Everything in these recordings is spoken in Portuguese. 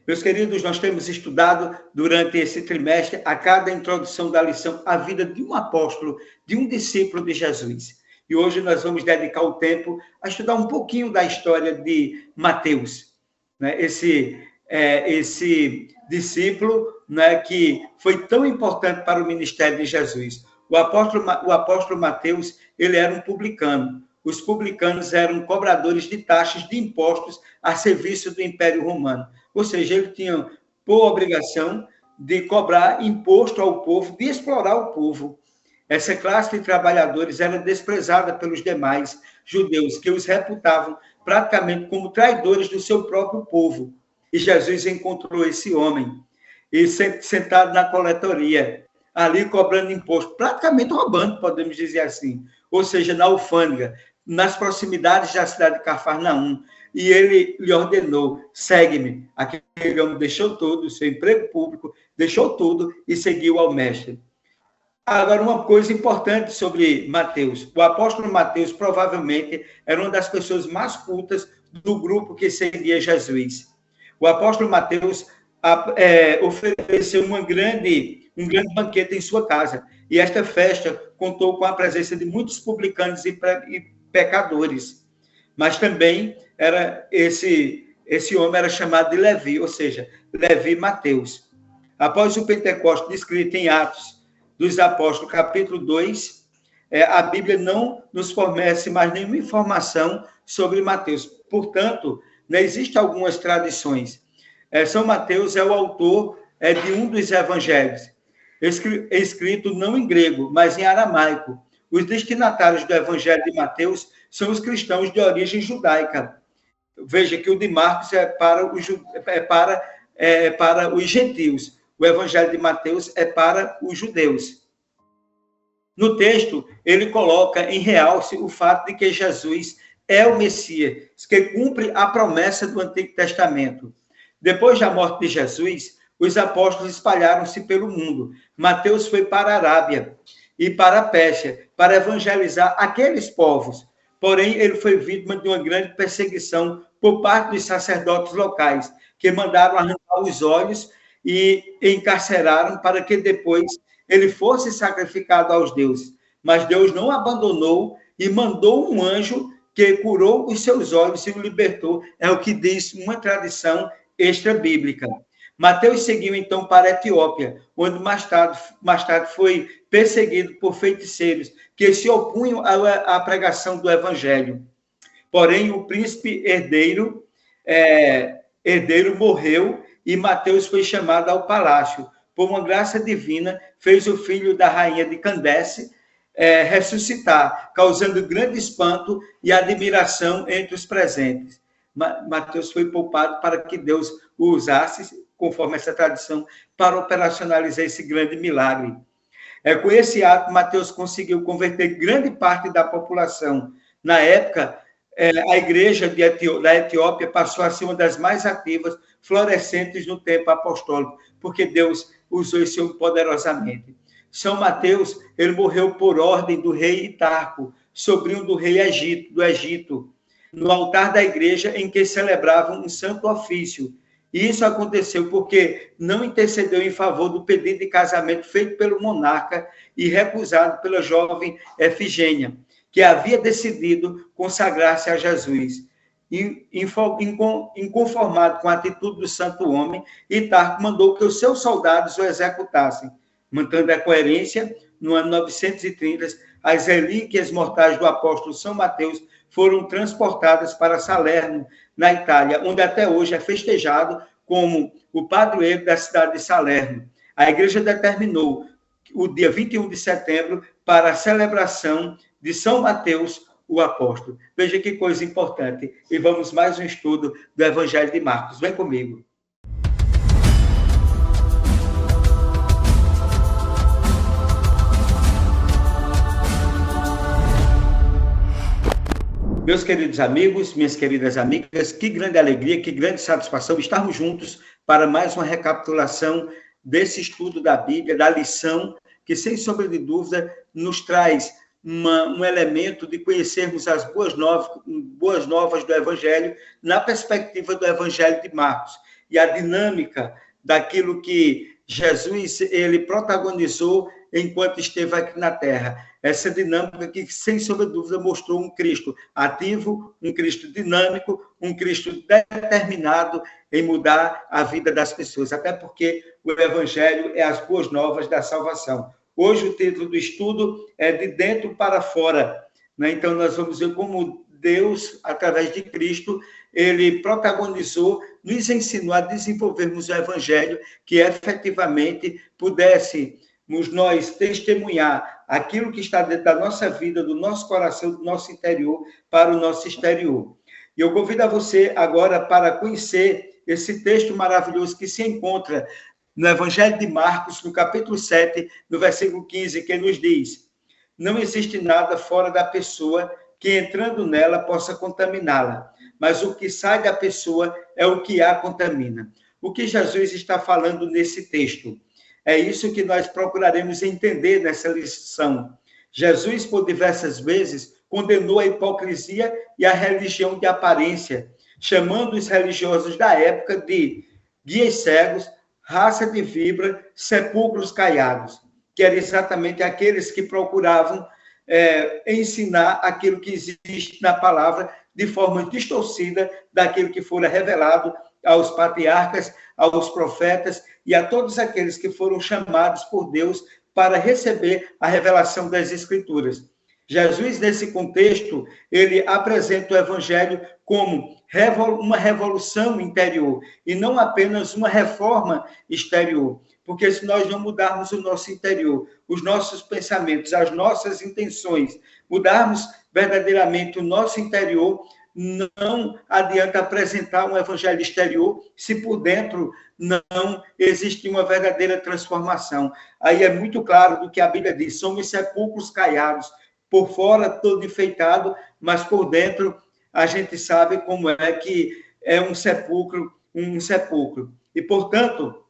Meus queridos, nós temos estudado durante esse trimestre, a cada introdução da lição, a vida de um apóstolo, de um discípulo de Jesus. E hoje nós vamos dedicar o tempo a estudar um pouquinho da história de Mateus, né? Esse discípulo, né, que foi tão importante para o ministério de Jesus. O apóstolo Mateus, ele era um publicano. Os publicanos eram cobradores de taxas de impostos a serviço do Império Romano. Ou seja, ele tinha por obrigação de cobrar imposto ao povo, de explorar o povo. Essa classe de trabalhadores era desprezada pelos demais judeus, que os reputavam praticamente como traidores do seu próprio povo. E Jesus encontrou esse homem, e sentado na coletoria, ali cobrando imposto, praticamente roubando, podemos dizer assim, ou seja, na alfândega, nas proximidades da cidade de Cafarnaum, e ele lhe ordenou, segue-me. Aquele homem deixou tudo, seu emprego público, deixou tudo e seguiu ao mestre. Agora, uma coisa importante sobre Mateus. O apóstolo Mateus provavelmente era uma das pessoas mais cultas do grupo que seguia Jesus. O apóstolo Mateus ofereceu um grande banquete em sua casa. E esta festa contou com a presença de muitos publicanos e pecadores. Mas também esse homem era chamado de Levi, ou seja, Levi Mateus. Após o Pentecostes, descrito em Atos dos Apóstolos, capítulo 2, a Bíblia não nos fornece mais nenhuma informação sobre Mateus. Portanto, não existem algumas tradições. São Mateus é o autor de um dos evangelhos, escrito não em grego, mas em aramaico. Os destinatários do evangelho de Mateus são os cristãos de origem judaica. Veja que o de Marcos é para os gentios. O evangelho de Mateus é para os judeus. No texto, ele coloca em realce o fato de que Jesus é o Messias, que cumpre a promessa do Antigo Testamento. Depois da morte de Jesus, os apóstolos espalharam-se pelo mundo. Mateus foi para a Arábia e para a Pérsia, para evangelizar aqueles povos. Porém, ele foi vítima de uma grande perseguição por parte dos sacerdotes locais, que mandaram arrancar os olhos e encarceraram para que depois ele fosse sacrificado aos deuses. Mas Deus não abandonou e mandou um anjo que curou os seus olhos e o libertou. É o que diz uma tradição extra-bíblica. Mateus seguiu, então, para a Etiópia, onde mais tarde foi perseguido por feiticeiros que se opunham à pregação do evangelho. Porém, o príncipe herdeiro morreu e Mateus foi chamado ao palácio. Por uma graça divina, fez o filho da rainha de Candace ressuscitar, causando grande espanto e admiração entre os presentes. Mateus foi poupado para que Deus o usasse, conforme essa tradição, para operacionalizar esse grande milagre. Com esse ato, Mateus conseguiu converter grande parte da população. Na época, a igreja da Etiópia passou a ser uma das mais ativas, florescentes no tempo apostólico, porque Deus usou esse homem poderosamente. São Mateus, ele morreu por ordem do rei Hitarco, sobrinho do rei do Egito, no altar da igreja em que celebravam um santo ofício. E isso aconteceu porque não intercedeu em favor do pedido de casamento feito pelo monarca e recusado pela jovem Efigênia, que havia decidido consagrar-se a Jesus. Inconformado com a atitude do santo homem, Hitarco mandou que os seus soldados o executassem. Mantendo a coerência, no ano 930, as relíquias mortais do apóstolo São Mateus foram transportadas para Salerno, na Itália, onde até hoje é festejado como o padroeiro da cidade de Salerno. A igreja determinou o dia 21 de setembro para a celebração de São Mateus, o apóstolo. Veja que coisa importante. E vamos mais um estudo do Evangelho de Marcos. Vem comigo. Meus queridos amigos, minhas queridas amigas, que grande alegria, que grande satisfação estarmos juntos para mais uma recapitulação desse estudo da Bíblia, da lição que, sem sombra de dúvida, nos traz um elemento de conhecermos as boas novas do Evangelho na perspectiva do Evangelho de Marcos. e a dinâmica daquilo que Jesus ele protagonizou enquanto esteve aqui na Terra. Essa dinâmica que, sem sombra de dúvida, mostrou um Cristo ativo, um Cristo dinâmico, um Cristo determinado em mudar a vida das pessoas, até porque o Evangelho é as boas novas da salvação. Hoje o título do estudo é De Dentro para Fora, né? Então nós vamos ver como Deus, através de Cristo, ele protagonizou, nos ensinou a desenvolvermos o Evangelho que efetivamente pudéssemos nós testemunhar aquilo que está dentro da nossa vida, do nosso coração, do nosso interior, para o nosso exterior. E eu convido a você agora para conhecer esse texto maravilhoso que se encontra no Evangelho de Marcos, no capítulo 7, no versículo 15, que nos diz: não existe nada fora da pessoa que, entrando nela, possa contaminá-la, mas o que sai da pessoa é o que a contamina. O que Jesus está falando nesse texto? É isso que nós procuraremos entender nessa lição. Jesus, por diversas vezes, condenou a hipocrisia e a religião de aparência, chamando os religiosos da época de guias cegos, raça de víbora, sepulcros caiados, que eram exatamente aqueles que procuravam ensinar aquilo que existe na palavra de forma distorcida daquilo que fora revelado aos patriarcas, aos profetas e a todos aqueles que foram chamados por Deus para receber a revelação das Escrituras. Jesus, nesse contexto, ele apresenta o Evangelho como uma revolução interior e não apenas uma reforma exterior. Porque se nós não mudarmos o nosso interior, os nossos pensamentos, as nossas intenções, mudarmos verdadeiramente o nosso interior, não adianta apresentar um evangelho exterior se por dentro não existe uma verdadeira transformação. Aí é muito claro do que a Bíblia diz: somos sepulcros caiados, por fora todo enfeitado, mas por dentro a gente sabe como é que é um sepulcro. E, portanto,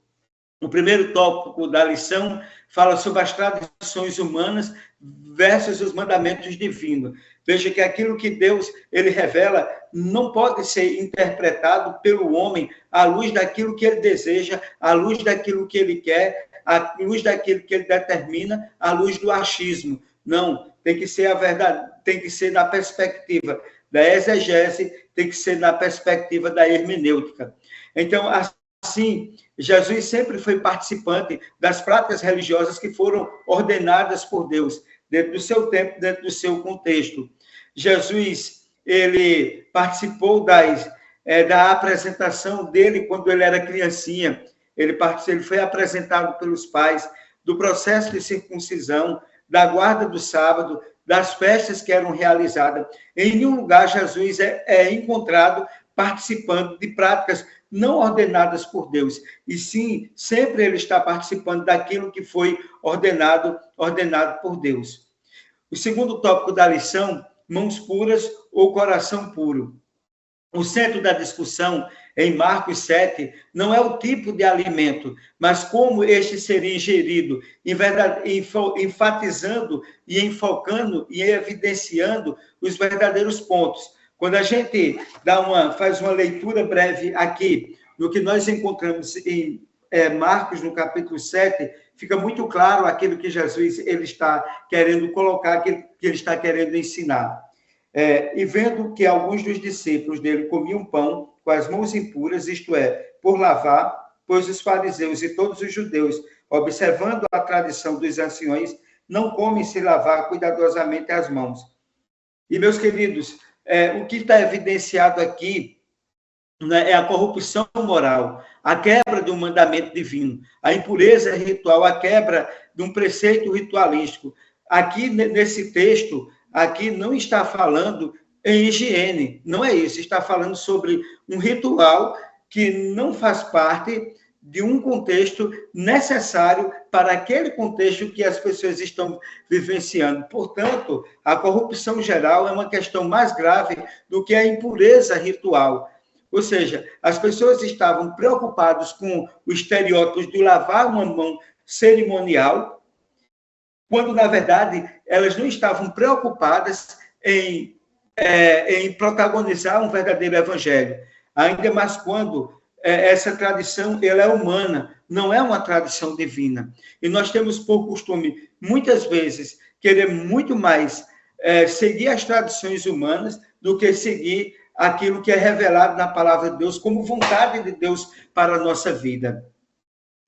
o primeiro tópico da lição fala sobre as tradições humanas versus os mandamentos divinos. Veja que aquilo que Deus ele revela não pode ser interpretado pelo homem à luz daquilo que ele deseja, à luz daquilo que ele quer, à luz daquilo que ele determina, à luz do achismo. Não, tem que ser a verdade, tem que ser na perspectiva da exegese, tem que ser na perspectiva da hermenêutica. Então, assim, Jesus sempre foi participante das práticas religiosas que foram ordenadas por Deus, dentro do seu tempo, dentro do seu contexto. Jesus, ele participou da apresentação dele quando ele era criancinha. Ele foi apresentado pelos pais do processo de circuncisão, da guarda do sábado, das festas que eram realizadas. Em nenhum lugar Jesus é encontrado participando de práticas não ordenadas por Deus, e sim, sempre ele está participando daquilo que foi ordenado por Deus. O segundo tópico da lição: mãos puras ou coração puro. O centro da discussão em Marcos 7 não é o tipo de alimento, mas como este seria ingerido, enfatizando e enfocando e evidenciando os verdadeiros pontos. Quando a gente faz uma leitura breve aqui no que nós encontramos em Marcos, no capítulo 7, fica muito claro aquilo que Jesus ele está querendo colocar, que ele está querendo ensinar. E vendo que alguns dos discípulos dele comiam pão com as mãos impuras, isto é, por lavar, pois os fariseus e todos os judeus, observando a tradição dos anciões, não comem se lavar cuidadosamente as mãos. E, meus queridos, o que está evidenciado aqui, né, é a corrupção moral, a quebra de um mandamento divino, a impureza ritual, a quebra de um preceito ritualístico. Aqui, nesse texto, aqui não está falando em higiene, não é isso, está falando sobre um ritual que não faz parte de um contexto necessário para aquele contexto que as pessoas estão vivenciando. Portanto, a corrupção geral é uma questão mais grave do que a impureza ritual. Ou seja, as pessoas estavam preocupadas com o estereótipo de lavar uma mão cerimonial, quando, na verdade, elas não estavam preocupadas em protagonizar um verdadeiro evangelho. Ainda mais quando essa tradição ela é humana, não é uma tradição divina. E nós temos por costume, muitas vezes, querer muito mais seguir as tradições humanas do que seguir aquilo que é revelado na palavra de Deus como vontade de Deus para a nossa vida.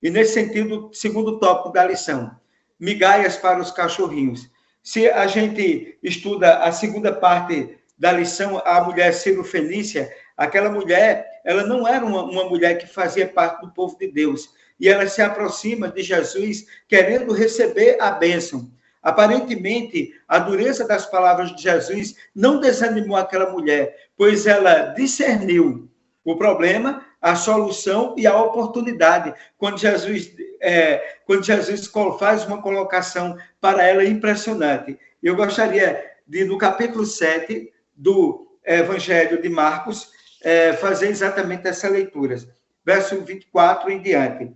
E nesse sentido, segundo tópico da lição, migalhas para os cachorrinhos. Se a gente estuda a segunda parte da lição, a mulher cirofenícia, aquela mulher, ela não era uma mulher que fazia parte do povo de Deus. E ela se aproxima de Jesus querendo receber a bênção. Aparentemente, a dureza das palavras de Jesus não desanimou aquela mulher, pois ela discerniu o problema, a solução e a oportunidade. Quando Jesus faz uma colocação para ela impressionante. Eu gostaria de, no capítulo 7 do Evangelho de Marcos, fazer exatamente essa leitura. Verso 24 em diante.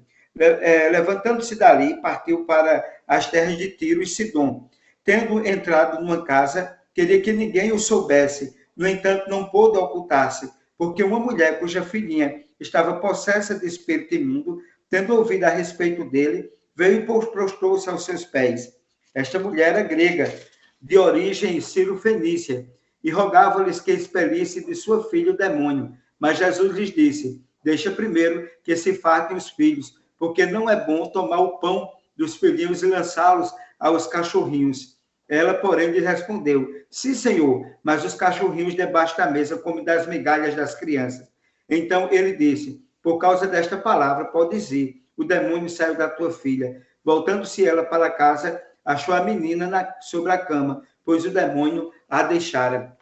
Levantando-se dali, partiu para as terras de Tiro e Sidom. Tendo entrado numa casa, queria que ninguém o soubesse. No entanto, não pôde ocultar-se, porque uma mulher cuja filhinha estava possessa de espírito imundo, tendo ouvido a respeito dele, veio e prostrou-se aos seus pés. Esta mulher era grega, de origem cirofenícia, e rogava-lhes que expelisse de sua filha o demônio. Mas Jesus lhes disse: deixa primeiro que se fartem os filhos, porque não é bom tomar o pão dos filhinhos e lançá-los aos cachorrinhos. Ela, porém, lhe respondeu: sim, Senhor, mas os cachorrinhos debaixo da mesa comem das migalhas das crianças. Então ele disse: por causa desta palavra, podes ir, o demônio saiu da tua filha. Voltando-se ela para casa, achou a menina sobre a cama, pois o demônio a deixara.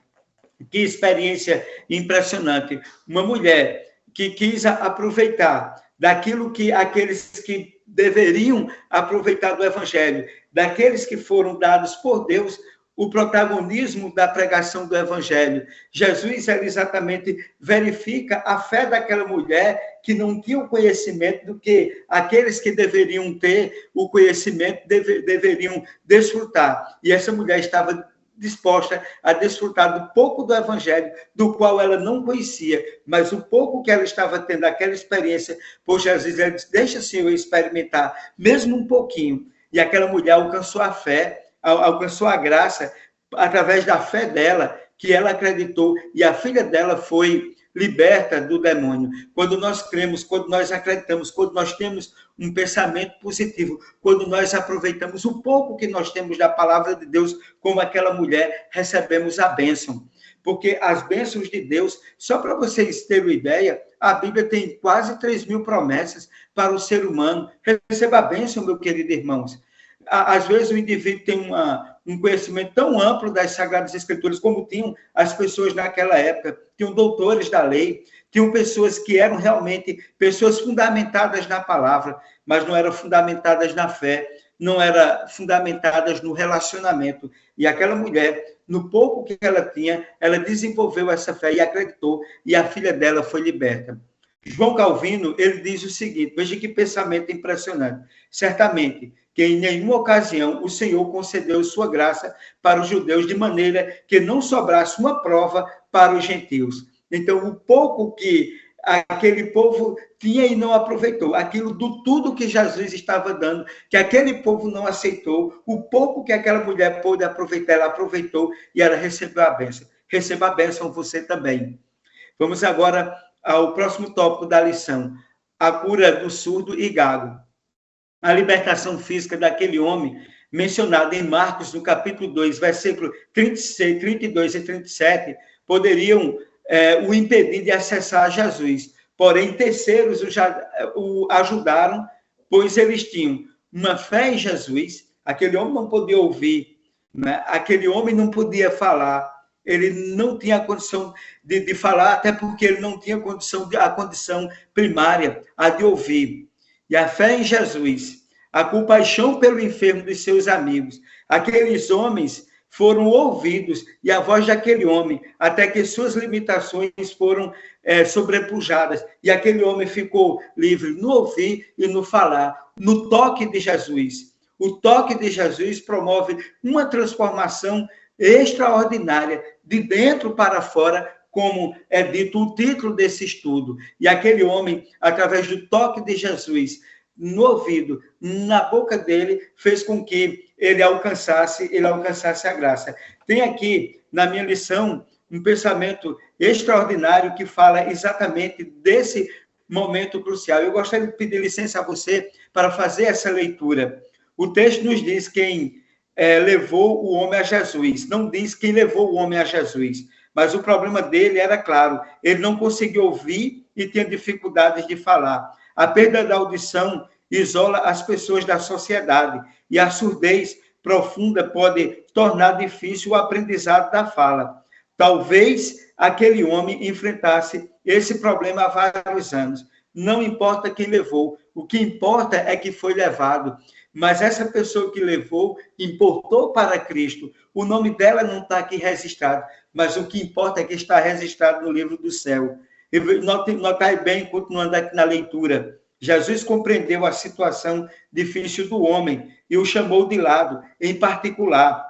Que experiência impressionante. Uma mulher que quis aproveitar daquilo que aqueles que deveriam aproveitar do Evangelho, daqueles que foram dados por Deus o protagonismo da pregação do Evangelho. Jesus exatamente verifica a fé daquela mulher que não tinha o conhecimento do que aqueles que deveriam ter o conhecimento deveriam desfrutar. E essa mulher estava disposta a desfrutar do pouco do Evangelho, do qual ela não conhecia, mas o pouco que ela estava tendo, aquela experiência por Jesus, ela disse: deixa, Senhor, eu experimentar, mesmo um pouquinho. E aquela mulher alcançou a fé, alcançou a graça, através da fé dela, que ela acreditou, e a filha dela foi liberta do demônio. Quando nós cremos, quando nós acreditamos, quando nós temos um pensamento positivo, quando nós aproveitamos o pouco que nós temos da palavra de Deus, como aquela mulher, recebemos a bênção. Porque as bênçãos de Deus, só para vocês terem uma ideia, a Bíblia tem quase 3.000 promessas para o ser humano. Receba a bênção, meu querido irmãos. Às vezes o indivíduo tem um conhecimento tão amplo das Sagradas Escrituras, como tinham as pessoas naquela época, tinham doutores da lei, tinham pessoas que eram realmente pessoas fundamentadas na palavra, mas não eram fundamentadas na fé, não eram fundamentadas no relacionamento. E aquela mulher, no pouco que ela tinha, ela desenvolveu essa fé e acreditou, e a filha dela foi liberta. João Calvino, ele diz o seguinte, veja que pensamento impressionante. Certamente, que em nenhuma ocasião o Senhor concedeu sua graça para os judeus, de maneira que não sobrasse uma prova para os gentios. Então, o pouco que aquele povo tinha e não aproveitou, aquilo do tudo que Jesus estava dando, que aquele povo não aceitou, o pouco que aquela mulher pôde aproveitar, ela aproveitou e ela recebeu a bênção. Receba a bênção você também. Vamos agora ao próximo tópico da lição, a cura do surdo e gago. A libertação física daquele homem, mencionado em Marcos, no capítulo 2, versículo 36, 32 e 37, poderiam o impedir de acessar Jesus. Porém, terceiros o ajudaram, pois eles tinham uma fé em Jesus. Aquele homem não podia ouvir, né? Aquele homem não podia falar, ele não tinha a condição de falar, até porque ele não tinha a condição primária, a de ouvir. E a fé em Jesus, a compaixão pelo enfermo de seus amigos, aqueles homens foram ouvidos, e a voz daquele homem, até que suas limitações foram sobrepujadas, e aquele homem ficou livre no ouvir e no falar, no toque de Jesus. O toque de Jesus promove uma transformação extraordinária, de dentro para fora, como é dito o título desse estudo. E aquele homem, através do toque de Jesus no ouvido, na boca dele, fez com que ele alcançasse a graça. Tem aqui, na minha lição, um pensamento extraordinário que fala exatamente desse momento crucial. Eu gostaria de pedir licença a você para fazer essa leitura. O texto nos diz quem levou o homem a Jesus. Não diz quem levou o homem a Jesus. Mas o problema dele era claro. Ele não conseguia ouvir e tinha dificuldades de falar. A perda da audição isola as pessoas da sociedade. E a surdez profunda pode tornar difícil o aprendizado da fala. Talvez aquele homem enfrentasse esse problema há vários anos. Não importa quem levou. O que importa é que foi levado. Mas essa pessoa que levou importou para Cristo. O nome dela não está aqui registrado, mas o que importa é que está registrado no livro do céu. Notai bem, continuando aqui na leitura. Jesus compreendeu a situação difícil do homem e o chamou de lado. Em particular,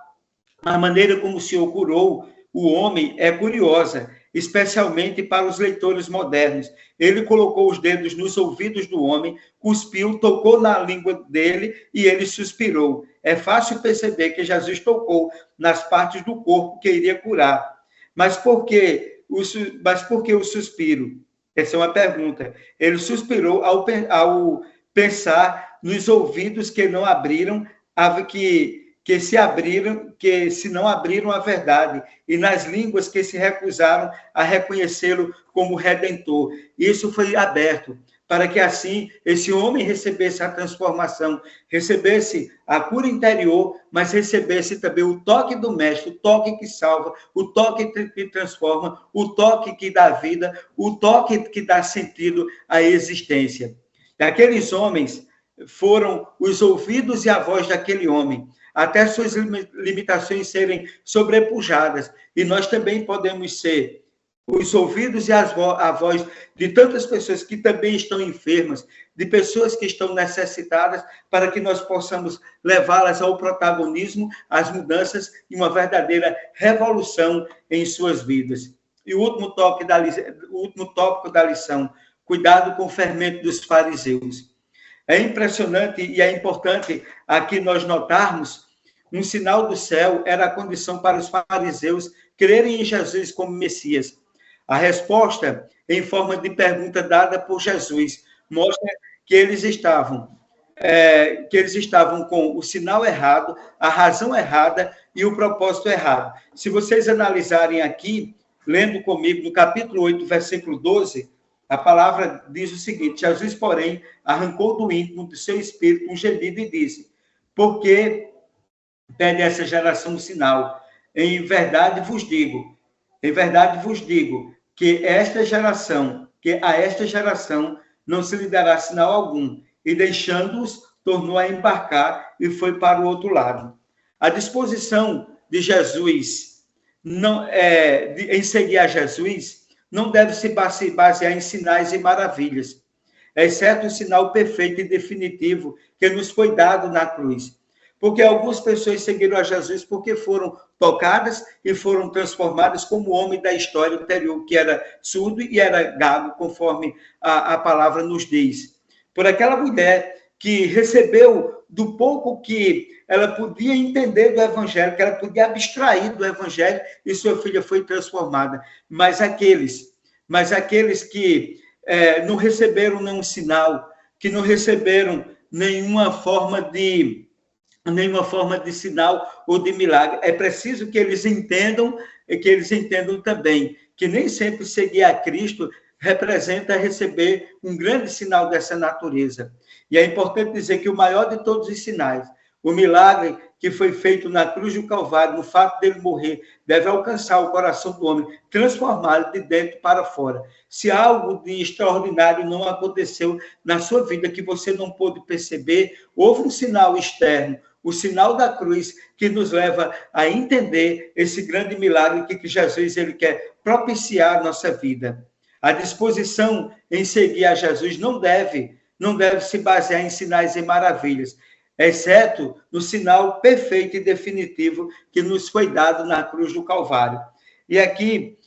a maneira como o Senhor curou o homem é curiosa, especialmente para os leitores modernos. Ele colocou os dedos nos ouvidos do homem, cuspiu, tocou na língua dele e ele suspirou. É fácil perceber que Jesus tocou nas partes do corpo que iria curar. Mas por que o suspiro? Essa é uma pergunta. Ele suspirou ao pensar nos ouvidos que não abriram, que se não abriram a verdade, e nas línguas que se recusaram a reconhecê-lo como Redentor. Isso foi aberto, para que assim esse homem recebesse a transformação, recebesse a cura interior, mas recebesse também o toque do Mestre, o toque que salva, o toque que transforma, o toque que dá vida, o toque que dá sentido à existência. E aqueles homens foram os ouvidos e a voz daquele homem, até suas limitações serem sobrepujadas. E nós também podemos ser os ouvidos e a voz de tantas pessoas que também estão enfermas, de pessoas que estão necessitadas, para que nós possamos levá-las ao protagonismo, às mudanças e uma verdadeira revolução em suas vidas. E o último tópico da lição, cuidado com o fermento dos fariseus. É impressionante e é importante aqui nós notarmos um sinal do céu era a condição para os fariseus crerem em Jesus como Messias. A resposta, em forma de pergunta dada por Jesus, mostra que eles estavam com o sinal errado, a razão errada e o propósito errado. Se vocês analisarem aqui, lendo comigo no capítulo 8, versículo 12, a palavra diz o seguinte: Jesus, porém, arrancou do íntimo do seu espírito um gemido e disse: por que pede essa geração um sinal? Em verdade vos digo, que a esta geração não se lhe dará sinal algum. E deixando-os, tornou a embarcar e foi para o outro lado. A disposição de Jesus em seguir a Jesus não deve se basear em sinais e maravilhas, exceto o sinal perfeito e definitivo que nos foi dado na cruz. Porque algumas pessoas seguiram a Jesus porque foram tocadas e foram transformadas como o homem da história anterior, que era surdo e era gago, conforme a palavra nos diz. Por aquela mulher que recebeu do pouco que ela podia entender do Evangelho, que ela podia abstrair do Evangelho, e sua filha foi transformada. Mas aqueles que não receberam nenhum sinal, que não receberam nenhuma forma de sinal ou de milagre, é preciso que eles entendam também que nem sempre seguir a Cristo representa receber um grande sinal dessa natureza. E é importante dizer que o maior de todos os sinais, o milagre que foi feito na cruz do Calvário, no fato dele morrer, deve alcançar o coração do homem, transformá-lo de dentro para fora. Se algo de extraordinário não aconteceu na sua vida, que você não pôde perceber, houve um sinal externo, o sinal da cruz, que nos leva a entender esse grande milagre que Jesus ele quer propiciar à nossa vida. A disposição em seguir a Jesus não deve se basear em sinais e maravilhas, exceto no sinal perfeito e definitivo que nos foi dado na cruz do Calvário. E aqui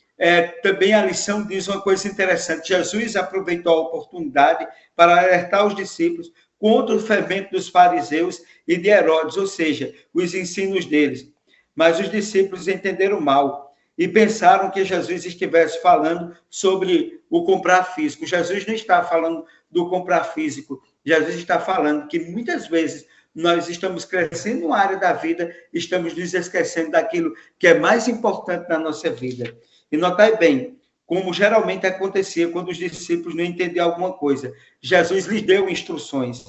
também a lição diz uma coisa interessante. Jesus aproveitou a oportunidade para alertar os discípulos contra o fermento dos fariseus e de Herodes, ou seja, os ensinos deles. Mas os discípulos entenderam mal e pensaram que Jesus estivesse falando sobre o comprar físico. Jesus não está falando do comprar físico. Jesus está falando que muitas vezes nós estamos crescendo em uma área da vida, estamos nos esquecendo daquilo que é mais importante na nossa vida. E notai bem, como geralmente acontecia quando os discípulos não entendiam alguma coisa. Jesus lhes deu instruções.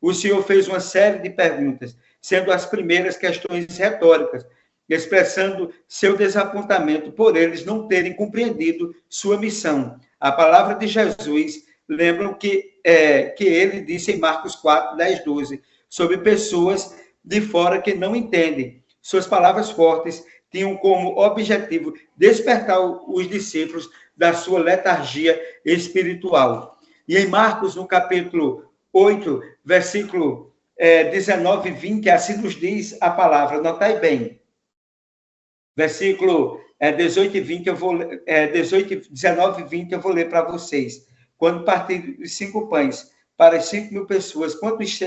O Senhor fez uma série de perguntas, sendo as primeiras questões retóricas, expressando seu desapontamento por eles não terem compreendido sua missão. A palavra de Jesus, lembram que ele disse em Marcos 4, 10, 12, sobre pessoas de fora que não entendem. Suas palavras fortes tinham como objetivo despertar os discípulos da sua letargia espiritual. E em Marcos, no capítulo 8, versículo 19 e 20, assim nos diz a palavra, notai bem. Versículo 18 e 20, 19 e 20, eu vou ler para vocês. Quando partiram os 5 pães para as 5.000 pessoas, quantos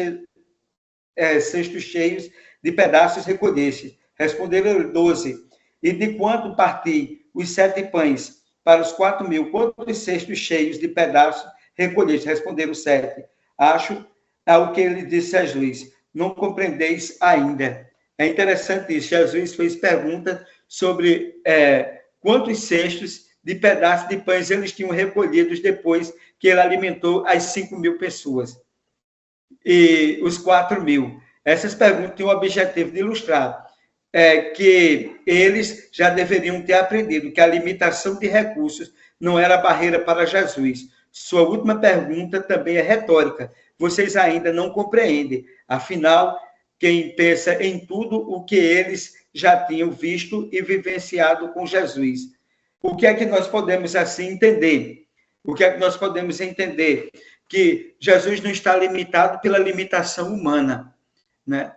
cestos cheios de pedaços recolheste? Responderam 12. E de quanto parti os 7 pães para os 4.000, quantos cestos cheios de pedaços recolheste? Responderam 7. Acho ao que ele disse a Jesus, não compreendeis ainda. É interessante isso, Jesus fez perguntas sobre quantos cestos de pedaços de pães eles tinham recolhidos depois que ele alimentou as 5.000 pessoas. E os 4.000. Essas perguntas têm o objetivo de ilustrar que eles já deveriam ter aprendido que a limitação de recursos não era barreira para Jesus. Sua última pergunta também é retórica. Vocês ainda não compreendem. Afinal, quem pensa em tudo o que eles já tinham visto e vivenciado com Jesus. O que é que nós podemos, assim, entender? O que é que nós podemos entender? Que Jesus não está limitado pela limitação humana, né?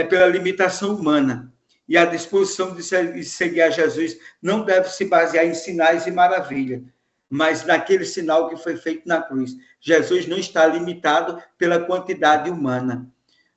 Pela limitação humana. E a disposição de seguir a Jesus não deve se basear em sinais e maravilhas, mas naquele sinal que foi feito na cruz. Jesus não está limitado pela quantidade humana,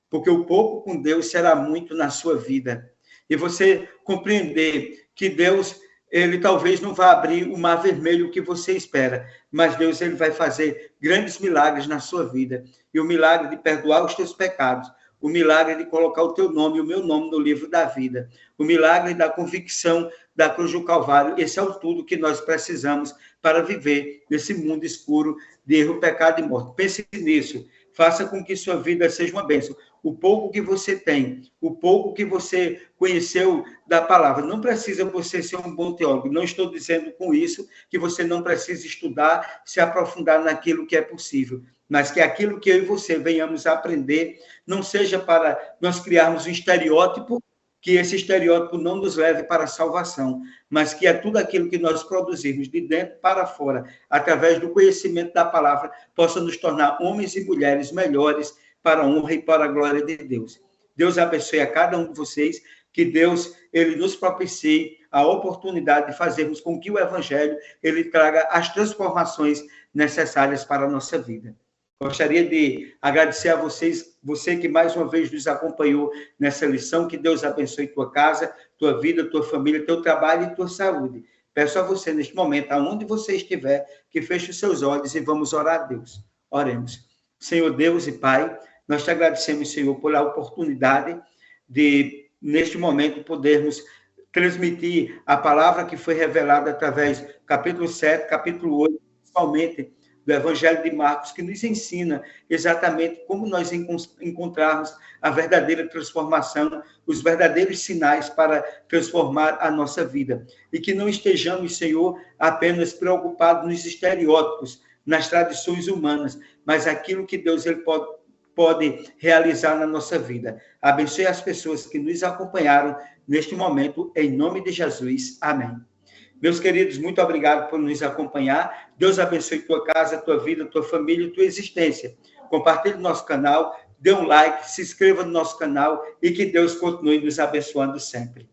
porque o pouco com Deus será muito na sua vida. E você compreender que Deus, ele talvez não vá abrir o mar vermelho que você espera, mas Deus, ele vai fazer grandes milagres na sua vida. E o milagre de perdoar os teus pecados, o milagre de colocar o teu nome e o meu nome no livro da vida, o milagre da convicção da cruz do Calvário, esse é o tudo que nós precisamos para viver nesse mundo escuro de erro, pecado e morte. Pense nisso, faça com que sua vida seja uma bênção. O pouco que você tem, o pouco que você conheceu da palavra, não precisa você ser um bom teólogo, não estou dizendo com isso que você não precisa estudar, se aprofundar naquilo que é possível, mas que aquilo que eu e você venhamos a aprender não seja para nós criarmos um estereótipo, que esse estereótipo não nos leve para a salvação, mas que é tudo aquilo que nós produzirmos de dentro para fora, através do conhecimento da palavra, possa nos tornar homens e mulheres melhores para a honra e para a glória de Deus. Deus abençoe a cada um de vocês, que Deus, ele nos propicie a oportunidade de fazermos com que o Evangelho, ele traga as transformações necessárias para a nossa vida. Gostaria de agradecer a vocês, você que mais uma vez nos acompanhou nessa lição, que Deus abençoe tua casa, tua vida, tua família, teu trabalho e tua saúde. Peço a você, neste momento, aonde você estiver, que feche os seus olhos e vamos orar a Deus. Oremos. Senhor Deus e Pai, nós te agradecemos, Senhor, pela oportunidade de, neste momento, podermos transmitir a palavra que foi revelada através do capítulo 7, capítulo 8, principalmente do Evangelho de Marcos, que nos ensina exatamente como nós encontrarmos a verdadeira transformação, os verdadeiros sinais para transformar a nossa vida. E que não estejamos, Senhor, apenas preocupados nos estereótipos, nas tradições humanas, mas aquilo que Deus ele pode realizar na nossa vida. Abençoe as pessoas que nos acompanharam neste momento, em nome de Jesus. Amém. Meus queridos, muito obrigado por nos acompanhar. Deus abençoe tua casa, tua vida, tua família e tua existência. Compartilhe o nosso canal, dê um like, se inscreva no nosso canal e que Deus continue nos abençoando sempre.